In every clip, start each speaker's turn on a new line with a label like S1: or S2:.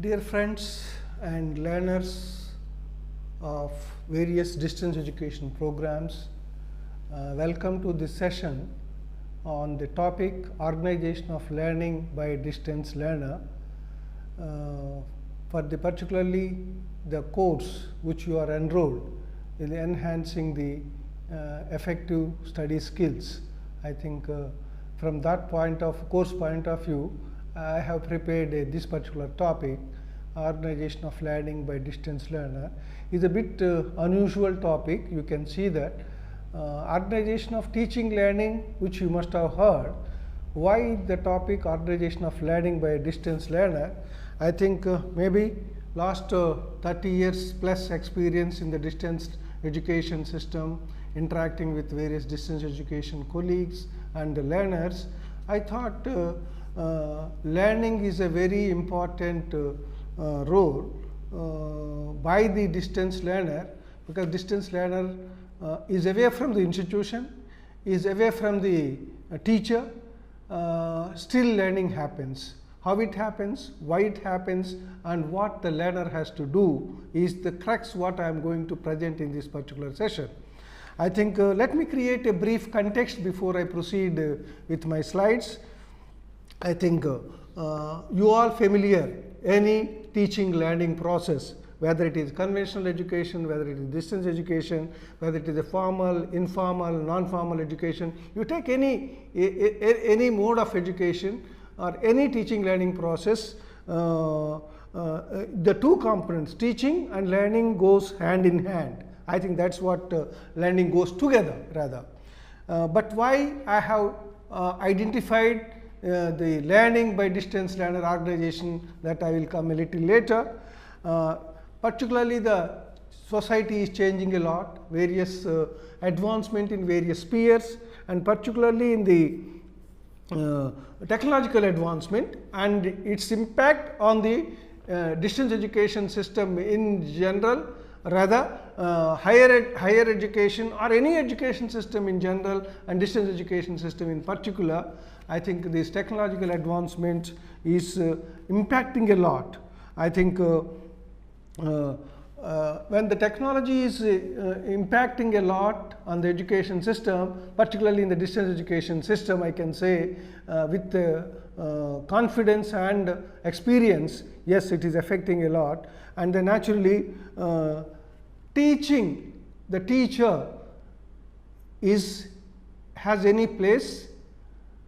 S1: Dear friends and learners of various distance education programs, welcome to this session on the topic organization of learning by a distance learner. For particularly the course which you are enrolled in enhancing the effective study skills. I think from that course point of view, I have prepared this particular topic, organization of learning by distance learner. Is a bit unusual topic. You can see that organization of teaching learning, which you must have heard. Why the topic organization of learning by a distance learner? I think maybe last 30 years plus experience in the distance education system, interacting with various distance education colleagues and the learners. I thought learning is a very important role by the distance learner, because distance learner is away from the institution, is away from the teacher, still learning happens. How it happens, why it happens, and what the learner has to do is the crux what I am going to present in this particular session. I think let me create a brief context before I proceed with my slides. I think you are familiar any teaching learning process, whether it is conventional education, whether it is distance education, whether it is a formal, informal, non-formal education. You take any mode of education or any teaching learning process, the two components, teaching and learning, goes hand in hand. I think that's what learning goes together rather. But why I have identified the learning by distance learner organization, that I will come a little later. Particularly the society is changing a lot, various advancement in various spheres, and particularly in the technological advancement and its impact on the distance education system in general, rather higher education or any education system in general and distance education system in particular. I think this technological advancement is impacting a lot. I think when the technology is impacting a lot on the education system, particularly in the distance education system, I can say with confidence and experience, yes, it is affecting a lot. And then naturally teaching, the teacher has any place.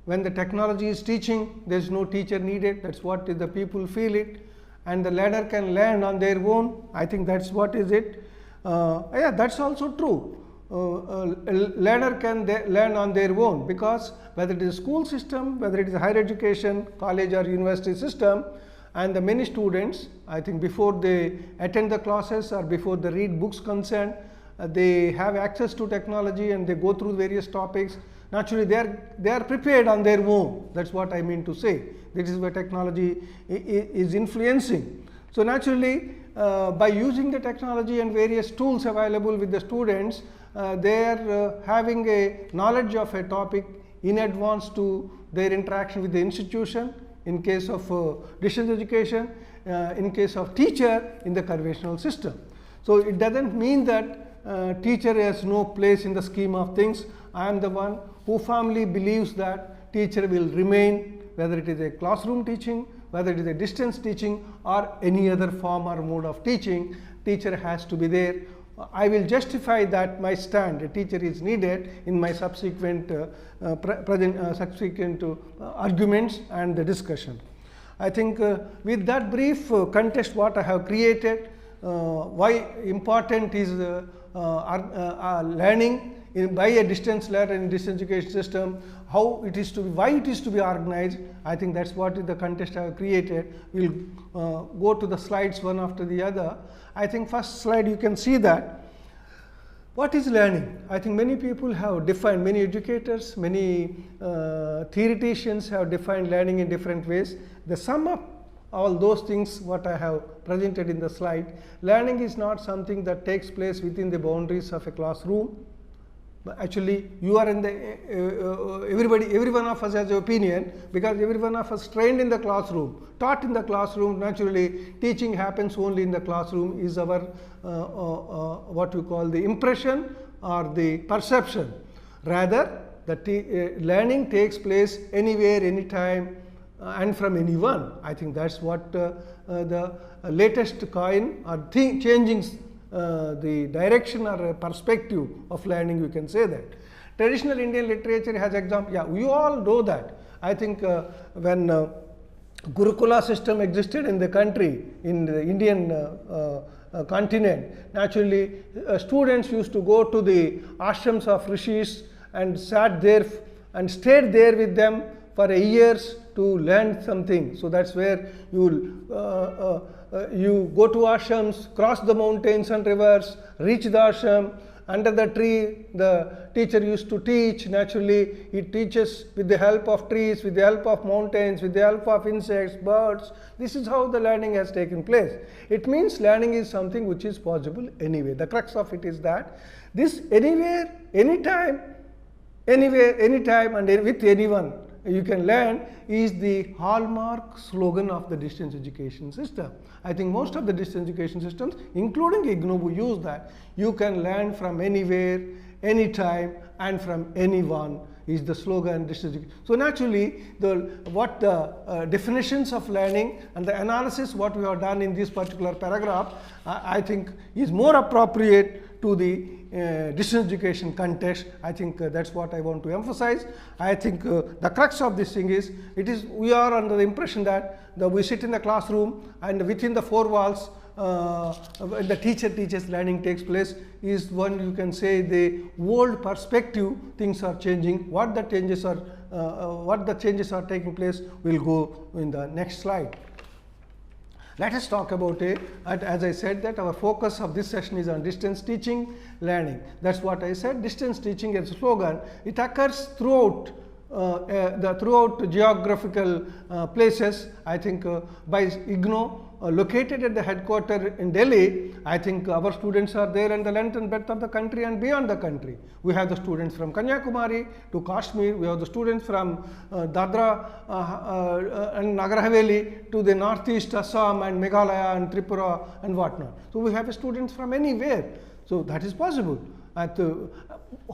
S1: When the technology is teaching, there is no teacher needed. That is what the people feel it, and the learner can learn on their own. I think that is what is it. Yeah, that is also true. Learner can learn on their own, because whether it is school system, whether it is higher education, college or university system, and the many students, I think before they attend the classes or before they read books concerned, they have access to technology and they go through various topics. Naturally, they are prepared on their own. That is what I mean to say. This is where technology is influencing. So naturally, by using the technology and various tools available with the students, they are having a knowledge of a topic in advance to their interaction with the institution, in case of distance education, in case of teacher in the conventional system. So it does not mean that teacher has no place in the scheme of things. I am the one who firmly believes that teacher will remain, whether it is a classroom teaching, whether it is a distance teaching or any other form or mode of teaching, teacher has to be there. I will justify that my stand, a teacher is needed, in my subsequent arguments and the discussion. I think with that brief context what I have created, why important is learning by a distance learner in distance education system, how it is to be, why it is to be organized. I think that is what is the context I have created. We will go to the slides one after the other. I think first slide you can see that what is learning. I think many people have defined, many educators, many theoreticians have defined learning in different ways. The sum up all those things what I have presented in the slide, learning is not something that takes place within the boundaries of a classroom, Actually, you are in the every one of us has an opinion, because every one of us trained in the classroom, taught in the classroom. Naturally, teaching happens only in the classroom is our what we call the impression or the perception. Rather, the learning takes place anywhere, anytime, and from anyone. I think that's what the latest coin or changing the direction or perspective of learning, you can say that. Traditional Indian literature has example. Yeah, we all know that. I think when Gurukula system existed in the country, in the Indian continent, naturally students used to go to the ashrams of rishis and sat there and stayed there with them for years to learn something. So that's where you go to ashrams, cross the mountains and rivers, reach the ashram. Under the tree, the teacher used to teach. Naturally, he teaches with the help of trees, with the help of mountains, with the help of insects, birds. This is how the learning has taken place. It means learning is something which is possible anyway. The crux of it is that this anywhere, anytime, anywhere, anytime, and with anyone you can learn is the hallmark slogan of the distance education system. I think most of the distance education systems, including IGNOU, use that. You can learn from anywhere, anytime, and from anyone is the slogan distance education. So naturally, what the definitions of learning and the analysis what we have done in this particular paragraph, I think is more appropriate to the distance education context. I think that's what I want to emphasize. I think the crux of this thing is, we are under the impression that we sit in the classroom and within the four walls when the teacher teaches, learning takes place, is one, you can say, the old perspective. Things are changing. What the changes are taking place will go in the next slide. Let us talk about as I said, that our focus of this session is on distance teaching learning. That's what I said. Distance teaching as a slogan, it occurs throughout throughout geographical places. I think by IGNOU, located at the headquarters in Delhi, I think our students are there in the length and breadth of the country and beyond the country. We have the students from Kanyakumari to Kashmir. We have the students from Dadra and Nagar Haveli to the northeast Assam and Meghalaya and Tripura and whatnot. So we have students from anywhere. So that is possible.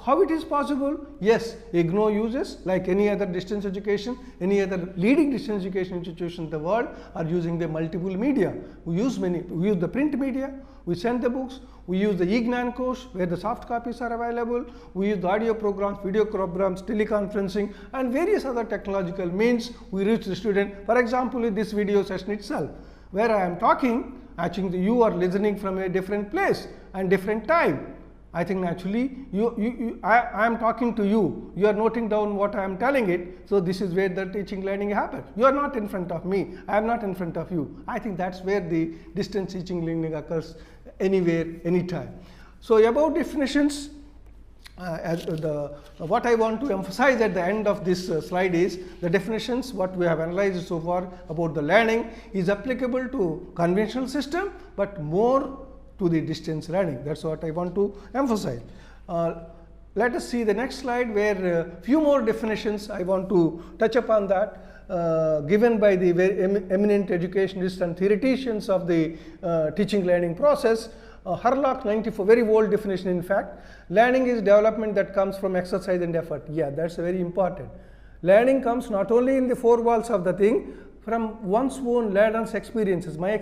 S1: How it is possible? Yes, IGNOU uses, like any other distance education, any other leading distance education institution in the world, are using the multiple media. We use the print media, we send the books, we use the eGnan course where the soft copies are available, we use the audio programs, video programs, teleconferencing, and various other technological means we reach the student. For example, in this video session itself, where I am talking, actually you are listening from a different place and different time. I think naturally I am talking to you, you are noting down what I am telling it. So this is where the teaching learning happens. You are not in front of me, I am not in front of you. I think that's where the distance teaching learning occurs, anywhere, anytime. So about definitions, what I want to emphasize at the end of this slide is the definitions what we have analyzed so far about the learning is applicable to conventional system, but more to the distance learning. That's what I want to emphasize. Let us see the next slide, where few more definitions I want to touch upon that given by the very eminent educationists and theoreticians of the teaching learning process. Harlock 94, very old definition in fact. Learning is development that comes from exercise and effort. Yeah, that's very important. Learning comes not only in the four walls of the thing, from one's own learner's experiences, my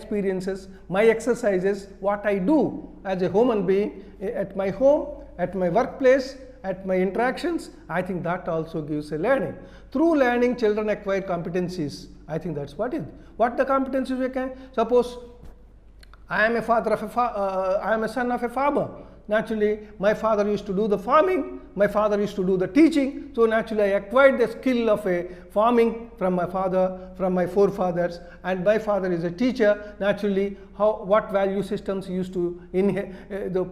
S1: exercises, what I do as a human being at my home, at my workplace, at my interactions. I think that also gives a learning. Through learning, children acquire competencies. I think that's what it is. What the competencies we can, suppose I am a son of a farmer. Naturally, my father used to do the farming, my father used to do the teaching. So naturally, I acquired the skill of a farming from my father, from my forefathers, and my father is a teacher. Naturally, what value systems he used to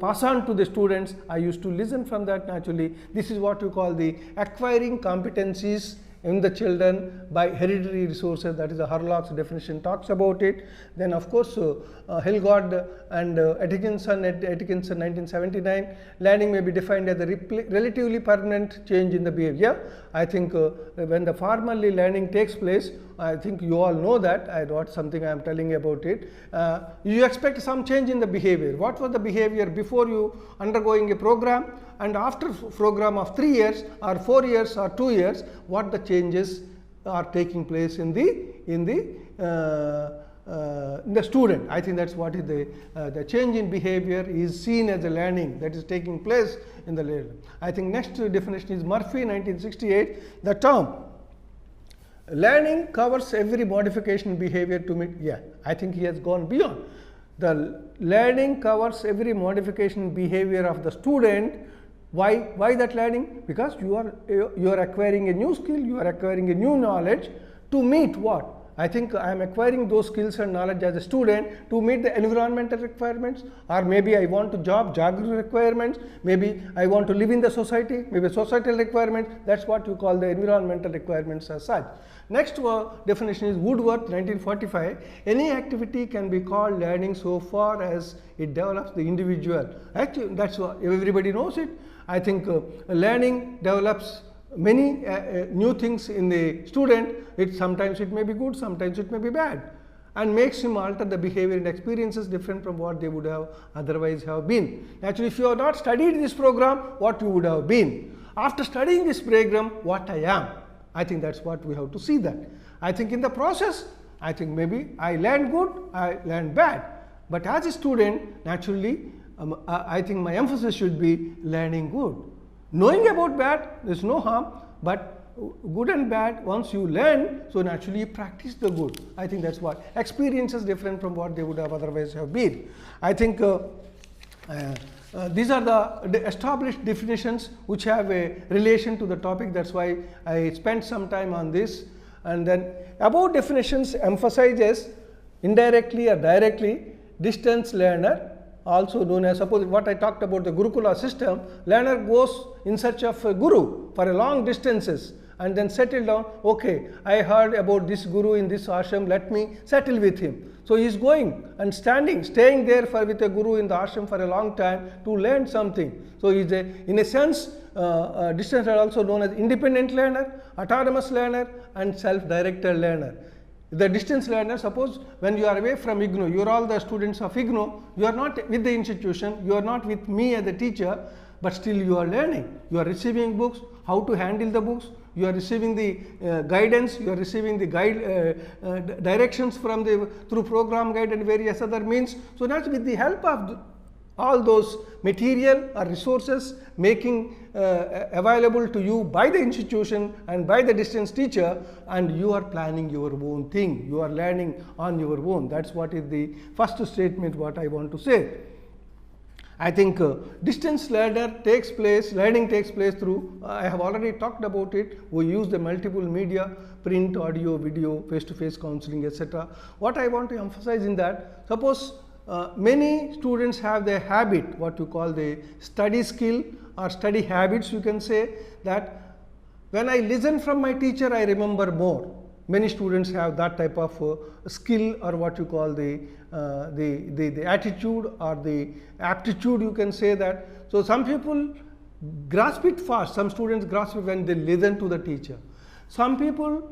S1: pass on to the students, I used to listen from that. Naturally, this is what you call the acquiring competencies in the children by hereditary resources, that is the Hurlock's definition talks about it. Then of course Hilgard and Atkinson 1979, learning may be defined as a relatively permanent change in the behavior. I think when the formally learning takes place, I think you all know that, I wrote something, I am telling about it. You expect some change in the behavior. What was the behavior before you undergoing a program, and after program of 3 years or 4 years or 2 years, what the changes are taking place in the student. I think that's what is the change in behavior is seen as a learning that is taking place in the learning. I think next definition is Murphy 1968. The term learning covers every modification behavior to meet. Yeah, I think he has gone beyond. The learning covers every modification behavior of the student. Why that learning? Because you are acquiring a new skill, you are acquiring a new knowledge to meet what? I think I am acquiring those skills and knowledge as a student to meet the environmental requirements, or maybe I want to geographical requirements, maybe I want to live in the society, maybe societal requirements. That's what you call the environmental requirements as such. Next definition is Woodworth 1945. Any activity can be called learning so far as it develops the individual. Actually, that's what everybody knows it. I think learning develops many new things in the student. Sometimes it may be good, sometimes it may be bad, and makes him alter the behavior and experiences different from what they would have otherwise have been. Actually, if you have not studied this program, what you would have been. After studying this program, what I am. I think that's what we have to see that. I think in the process, I think maybe I learned good, I learned bad. But as a student, naturally, I think my emphasis should be learning good. Knowing about bad, there is no harm, but good and bad, once you learn, so naturally you practice the good. I think that's what. Experience is different from what they would have otherwise have been. I think these are the established definitions which have a relation to the topic. That's why I spent some time on this. And then above definitions emphasizes indirectly or directly distance learner, also known as, suppose what I talked about the Gurukula system, learner goes in search of a guru for a long distances and then settle down. Okay, I heard about this guru in this ashram, let me settle with him. So he is going and staying there with a guru in the ashram for a long time to learn something. So he is in a sense, distance are also known as independent learner, autonomous learner, and self-directed learner. The distance learner, suppose when you are away from IGNOU, you are all the students of IGNOU, you are not with the institution, you are not with me as a teacher, but still you are learning. You are receiving books, how to handle the books, you are receiving the guidance, you are receiving the directions from through program guide and various other means. So that's with the help of all those material or resources making available to you by the institution and by the distance teacher, and you are planning your own thing, you are learning on your own. That's what is the first statement what I want to say. I think distance learning takes place through, I have already talked about it, we use the multiple media, print, audio, video, face-to-face counseling, etc. What I want to emphasize in that, suppose many students have the habit, what you call the study skill or study habits, you can say that when I listen from my teacher, I remember more. Many students have that type of skill, or what you call the attitude or the aptitude, you can say that. So some people grasp it fast, some students grasp it when they listen to the teacher. Some people,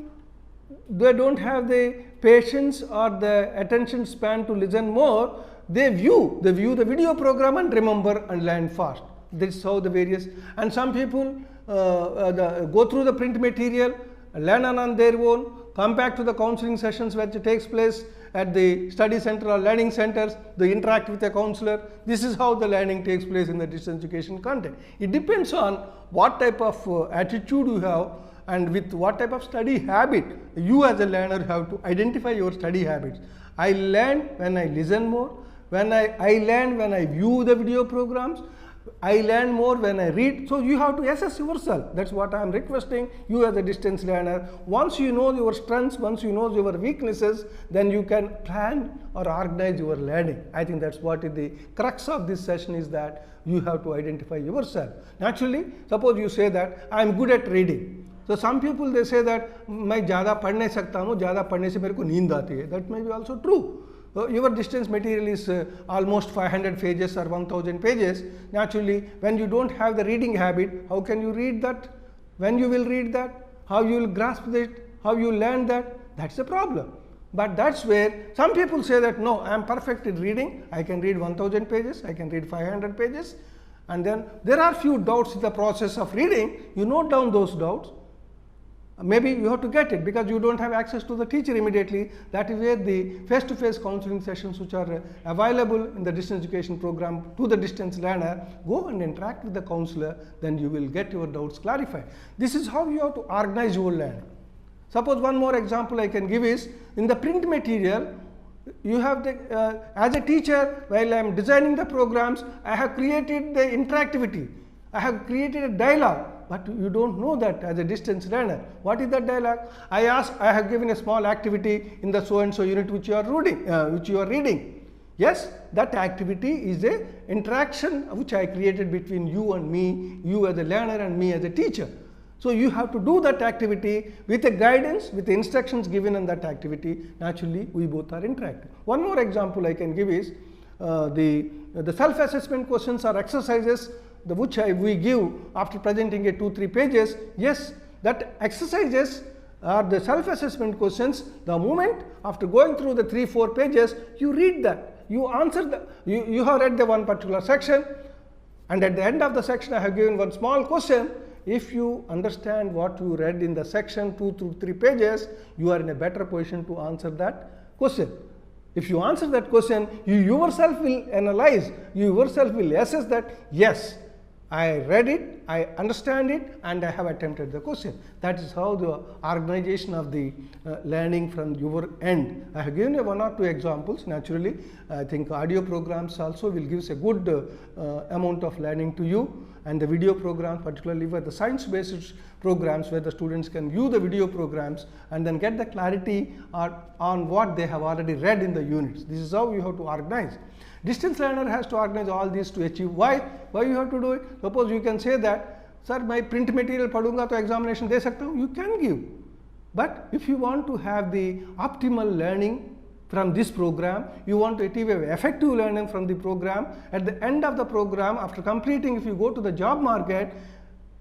S1: they don't have the patience or the attention span to listen more. They view the video program and remember and learn fast. This is how the various, and some people go through the print material, learn on their own, come back to the counseling sessions which takes place at the study center or learning centers, they interact with a counselor. This is how the learning takes place in the distance education content. It depends on what type of attitude you have and with what type of study habit. You as a learner have to identify your study habits. I learn when I listen more, when I learn when I view the video programs, I learn more when I read. So you have to assess yourself. That's what I am requesting you as a distance learner. Once you know your strengths, once you know your weaknesses, then you can plan or organize your learning. I think that's what is the crux of this session, is that you have to identify yourself. Naturally, suppose you say that I am good at reading. So some people they say that मैं ज़्यादा पढ़ नहीं सकता हूँ, ज़्यादा पढ़ने से मेरे को नींद आती है. That may be also true. Your distance material is almost 500 pages or 1000 pages. Naturally, when you don't have the reading habit, how can you read that? When you will read that? How you will grasp it? How you learn that? That's the problem. But that's where some people say that no, I am perfect in reading. I can read 1000 pages. I can read 500 pages. And then there are few doubts in the process of reading. You note down those doubts. Maybe you have to get it because you don't have access to the teacher immediately. That is where the face-to-face counseling sessions which are available in the distance education program to the distance learner, go and interact with the counselor, then you will get your doubts clarified. This is how you have to organize your learning. Suppose one more example I can give is, in the print material, you have the, as a teacher, while I am designing the programs, I have created the interactivity, I have created a dialogue. But you don't know that as a distance learner. What is that dialogue? I have given a small activity in the so and so unit which you are reading. Yes, that activity is a interaction which I created between you and me, you as a learner and me as a teacher. So you have to do that activity with a guidance, with the instructions given on that activity. Naturally, we both are interacting. One more example I can give is the self-assessment questions or exercises which we give after presenting a 2-3 pages. Yes, that exercises are the self-assessment questions. The moment after going through the 3-4 pages, you read that, you answer you have read the one particular section, and at the end of the section I have given one small question. If you understand what you read in the section 2 to 3 pages, you are in a better position to answer that question. If you answer that question, you yourself will analyze, you yourself will assess that, yes, I read it, I understand it, and I have attempted the question. That is how the organization of the learning from your end. I have given you 1 or 2 examples. Naturally, I think audio programs also will give a good amount of learning to you, and the video programs, particularly for the science-based programs where the students can view the video programs and then get the clarity on what they have already read in the units. This is how you have to organize. Distance learner has to organize all these to achieve. Why you have to do it? Suppose you can say that, sir, my print material padunga to examination de sakta hu. You can give. But if you want to have the optimal learning from this program, you want to achieve effective learning from the program, at the end of the program, after completing, if you go to the job market,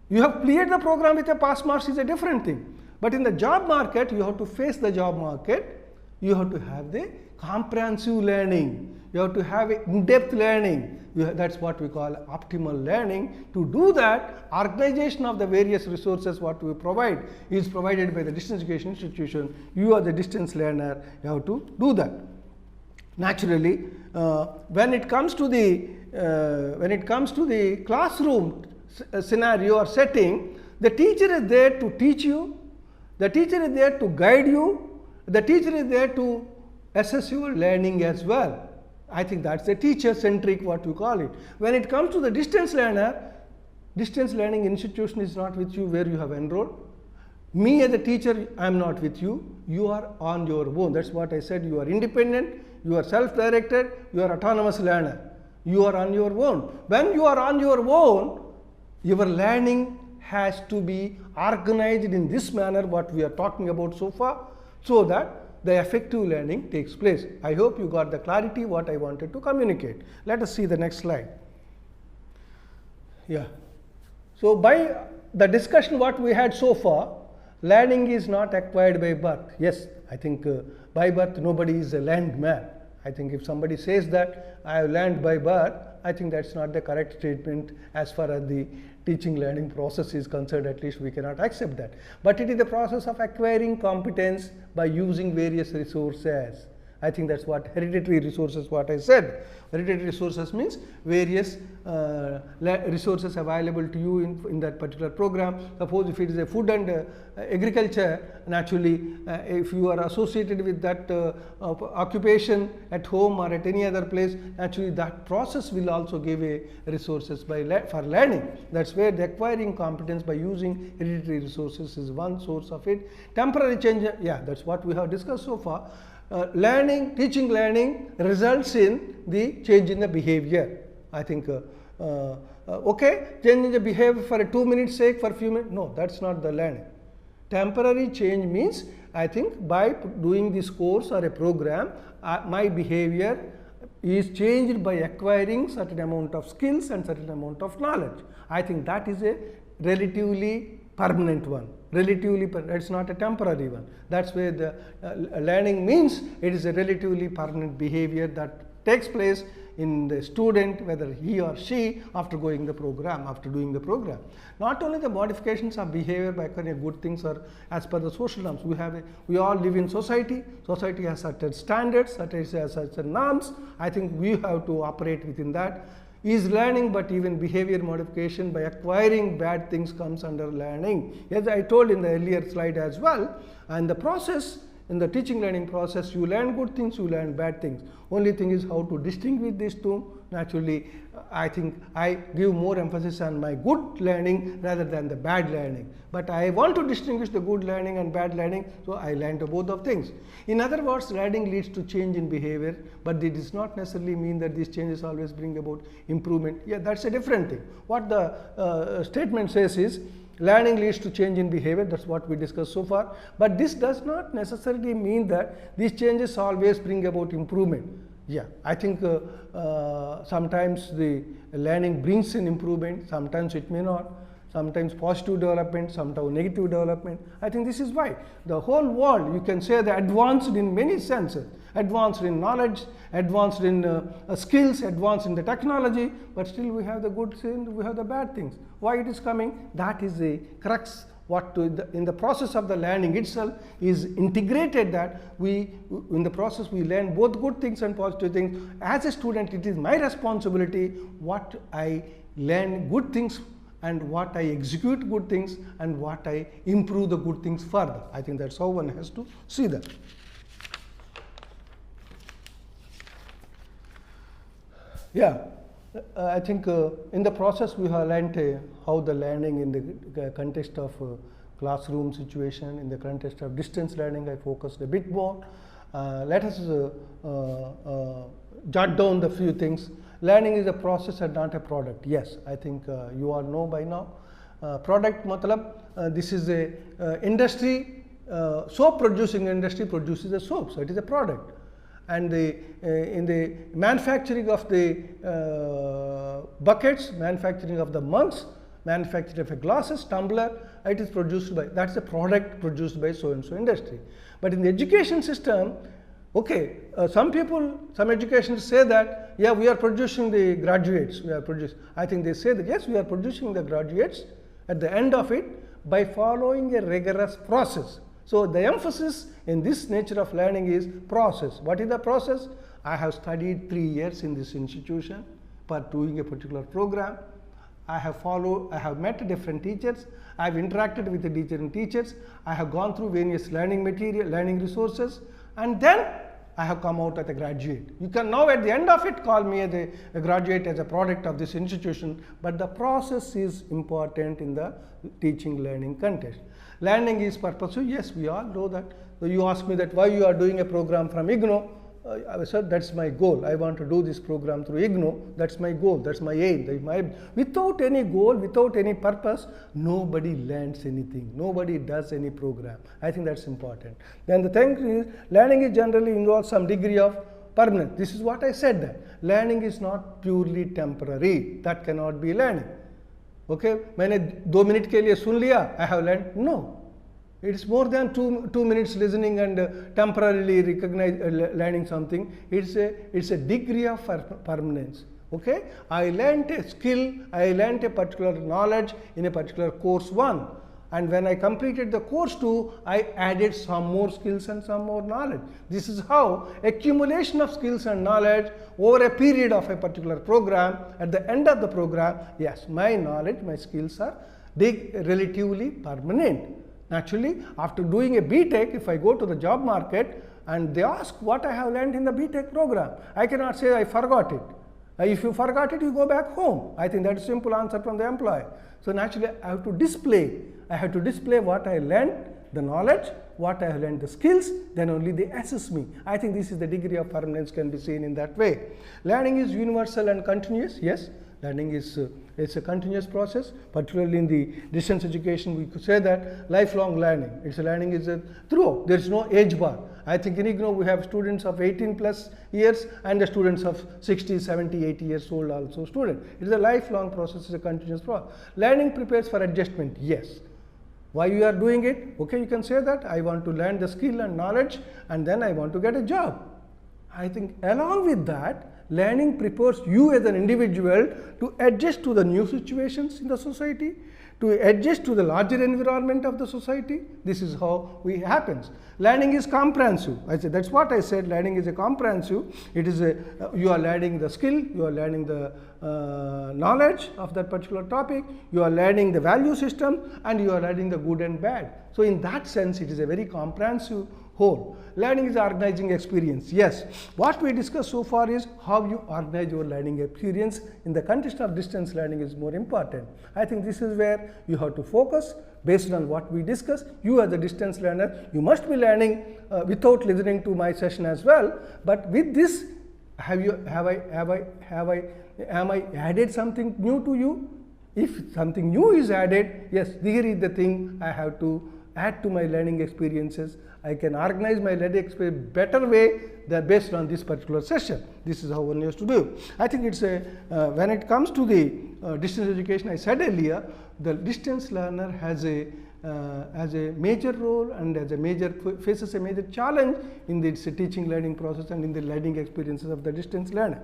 S1: you have cleared the program with a pass marks is a different thing. But in the job market, you have to face the job market, you have to have the comprehensive learning. You have to have in-depth learning. That's what we call optimal learning. To do that, organization of the various resources what we provide is provided by the distance education institution. You are the distance learner, you have to do that. Naturally, when it comes to the classroom scenario or setting, the teacher is there to teach you, the teacher is there to guide you, the teacher is there to assess your learning as well. I think that's the teacher centric what we call it. When it comes to the distance learner, distance learning institution is not with you where you have enrolled. Me as a teacher, I am not with you. You are on your own. That's what I said. You are independent, you are self-directed, you are autonomous learner. You are on your own. When you are on your own, your learning has to be organized in this manner what we are talking about so far, so that the effective learning takes place. I hope you got the clarity what I wanted to communicate. Let us see the next slide. Yeah. So by the discussion what we had so far, learning is not acquired by birth. Yes, I think by birth nobody is a learned man. I think if somebody says that I have learned by birth, I think that's not the correct statement as far as the teaching learning process is concerned. At least we cannot accept that. But it is the process of acquiring competence by using various resources. I think that's what hereditary resources what I said. Hereditary resources means various resources available to you in that particular program. Suppose if it is a food and agriculture, naturally if you are associated with that occupation at home or at any other place, actually that process will also give a resources for learning. That's where the acquiring competence by using hereditary resources is one source of it. Temporary change, yeah, that's what we have discussed so far. Teaching learning results in the change in the behavior. I think, okay, change in the behavior for a 2 minutes sake, for a few minutes, no, that's not the learning. Temporary change means, I think by doing this course or a program, my behavior is changed by acquiring certain amount of skills and certain amount of knowledge. I think that is a relatively permanent one. Relatively, it's not a temporary one. That's where the learning means it is a relatively permanent behavior that takes place in the student, whether he or she, after going the program, after doing the program. Not only the modifications of behavior by acquiring good things or as per the social norms. We all live in society. Society has certain standards, society has certain norms. I think we have to operate within that. Is learning, but even behavior modification by acquiring bad things comes under learning. As I told in the earlier slide as well, and the process, in the teaching learning process, you learn good things, you learn bad things. Only thing is how to distinguish these two. Naturally, I think I give more emphasis on my good learning rather than the bad learning. But I want to distinguish the good learning and bad learning, so I learn to both of things. In other words, learning leads to change in behavior, but it does not necessarily mean that these changes always bring about improvement. Yeah, that's a different thing. What the statement says is, learning leads to change in behavior, that's what we discussed so far, but this does not necessarily mean that these changes always bring about improvement. Yeah, I think sometimes the learning brings in improvement, sometimes it may not, sometimes positive development, sometimes negative development. I think this is why the whole world, you can say, that advanced in many senses, advanced in knowledge, advanced in skills, advanced in the technology, but still we have the good things, we have the bad things. Why it is coming? That is the crux. In the process of the learning itself is integrated, that in the process we learn both good things and positive things. As a student, it is my responsibility what I learn good things and what I execute good things and what I improve the good things further. I think that's how one has to see that. Yeah. I think in the process we have learnt how the learning in the context of classroom situation, in the context of distance learning, I focused a bit more. Let us jot down the few things. Learning is a process and not a product. Yes, I think you all know by now. Product matlab, this is a industry, soap producing industry produces a soap, so it is a product. And in the manufacturing of the buckets, manufacturing of the mugs, manufacturing of a glasses, tumbler, it is produced by, that's a product produced by so and so industry. But in the education system, okay, some people, some educations say that, yeah, we are producing the graduates, I think they say that, yes, we are producing the graduates at the end of it by following a rigorous process. So the emphasis in this nature of learning is process. What is the process? I have studied 3 years in this institution for doing a particular program. I have met different teachers. I have interacted with the different teachers. I have gone through various learning material, learning resources, and then I have come out as a graduate. You can now at the end of it call me as a graduate, as a product of this institution, but the process is important in the teaching learning context. Learning is purposive, yes, we all know that. So you ask me that why you are doing a program from IGNOU. I said that's my goal. I want to do this program through IGNOU. That's my goal. That's my aim. Without any goal, without any purpose, nobody learns anything. Nobody does any program. I think that's important. Then the thing is, learning is generally involves some degree of permanence. This is what I said, that learning is not purely temporary. That cannot be learning. Okay, मैंने 2 minutes के लिए सुन लिया, I have learned. No, it is more than two minutes listening and temporarily learning something. It's a degree of permanence. Okay, I learned a skill, I learned a particular knowledge in a particular course 1. And when I completed the course 2, I added some more skills and some more knowledge. This is how accumulation of skills and knowledge over a period of a particular program, at the end of the program, yes, my knowledge, my skills are relatively permanent. Naturally, after doing a BTech, if I go to the job market and they ask what I have learned in the BTech program, I cannot say I forgot it. If you forgot it, you go back home. I think that's a simple answer from the employer. So naturally, I have to display. I have to display what I learned, the knowledge, what I have learned, the skills, then only they assess me. I think this is the degree of permanence can be seen in that way. Learning is universal and continuous. Yes, Learning is it's a continuous process. Particularly in the distance education, we could say that lifelong learning. It's a learning is a throughout. There is no age bar. I think in IGNOU we have students of 18 plus years and the students of 60, 70, 80 years old also student. It is a lifelong process. It's a continuous process. Learning prepares for adjustment. Yes. Why you are doing it? Okay, you can say that I want to learn the skill and knowledge and then I want to get a job. I think along with that, learning prepares you as an individual to adjust to the new situations in the society, to adjust to the larger environment of the society. This is how it happens. Learning is comprehensive. I said that's what I said. Learning is a comprehensive. It is you are learning the skill, you are learning the knowledge of that particular topic, you are learning the value system, and you are learning the good and bad. So in that sense, it is a very comprehensive whole. Learning is organizing experience. Yes, what we discussed so far is how you organize your learning experience in the context of distance learning is more important. I think this is where you have to focus based on what we discussed. You as a distance learner, you must be learning without listening to my session as well. But with this, am I added something new to you? If something new is added, yes, here is the thing I have to add to my learning experiences. I can organize my learning experience better way than based on this particular session. This is how one has to do. I think it's a when it comes to the distance education, I said earlier, the distance learner has a major role and faces a major challenge in the teaching learning process and in the learning experiences of the distance learner.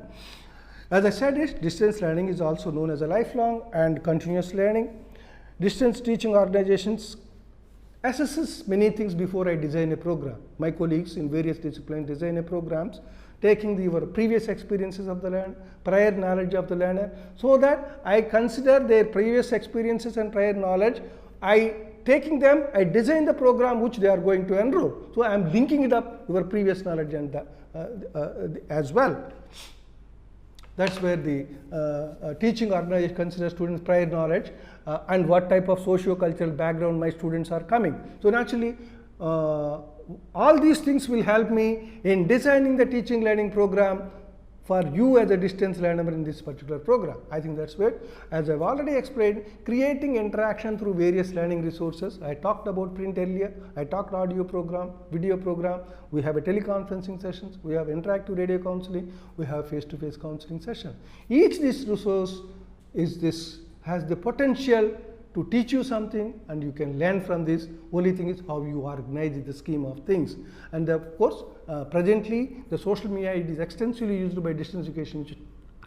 S1: As I said, distance learning is also known as a lifelong and continuous learning. Distance teaching organizations assesses many things before I design a program. My colleagues in various disciplines design a programs, taking your previous experiences of the learner, prior knowledge of the learner, so that I consider their previous experiences and prior knowledge. Taking them, I design the program which they are going to enroll. So I am linking it up your previous knowledge and as well. That's where the teaching organization considers students' prior knowledge and what type of socio-cultural background my students are coming. So naturally, all these things will help me in designing the teaching learning program for you as a distance learner in this particular program. I think that's where, as I've already explained, creating interaction through various learning resources. I talked about print earlier, I talked audio program, video program, we have a teleconferencing sessions, we have interactive radio counseling, we have face-to-face counseling session. Each this resource has the potential to teach you something and you can learn from this. Only thing is how you organize the scheme of things. And of course, presently the social media is extensively used by distance education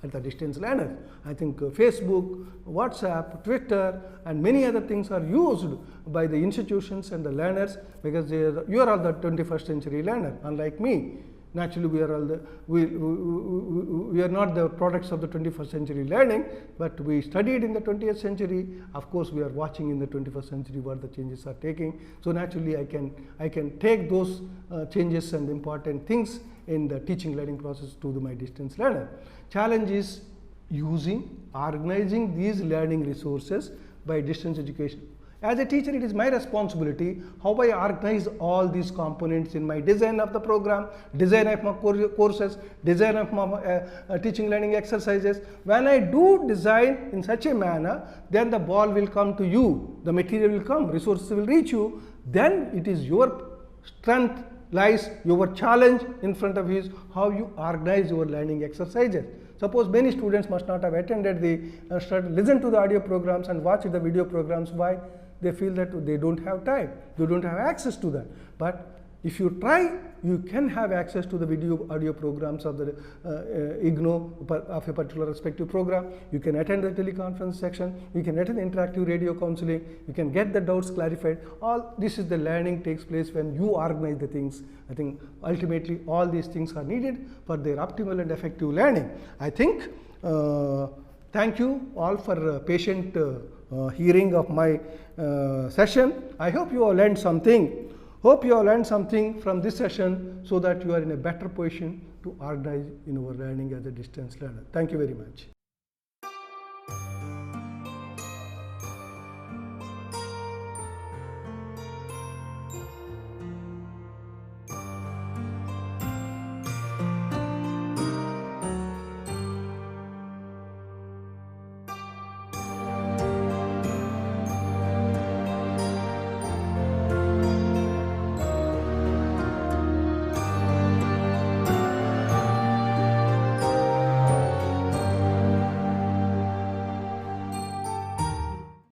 S1: and the distance learners. I think Facebook, WhatsApp, Twitter and many other things are used by the institutions and the learners because you are all the 21st century learner, unlike me. Naturally, we are not the products of the 21st century learning, but we studied in the 20th century. Of course, we are watching in the 21st century what the changes are taking. So naturally, I can take those changes and important things in the teaching learning process to my distance learner. Challenge is organizing these learning resources by distance education. As a teacher, it is my responsibility how I organize all these components in my design of the program, design of my courses, design of my teaching learning exercises. When I do design in such a manner, then the ball will come to you, the material will come, resources will reach you. Then it is your strength lies, your challenge in front of you is how you organize your learning exercises. Suppose many students must not have attended listen to the audio programs and watch the video programs. Why? They feel that they don't have time, they don't have access to that. But if you try, you can have access to the audio programs of the IGNOU of a particular respective program. You can attend the teleconference section, you can attend interactive radio counseling, you can get the doubts clarified. All this is the learning takes place when you organize the things. I think ultimately all these things are needed for their optimal and effective learning. I think thank you all for patient hearing of my session. I hope you all learned something. Hope you all learned something from this session so that you are in a better position to organize in your learning as a distance learner. Thank you very much.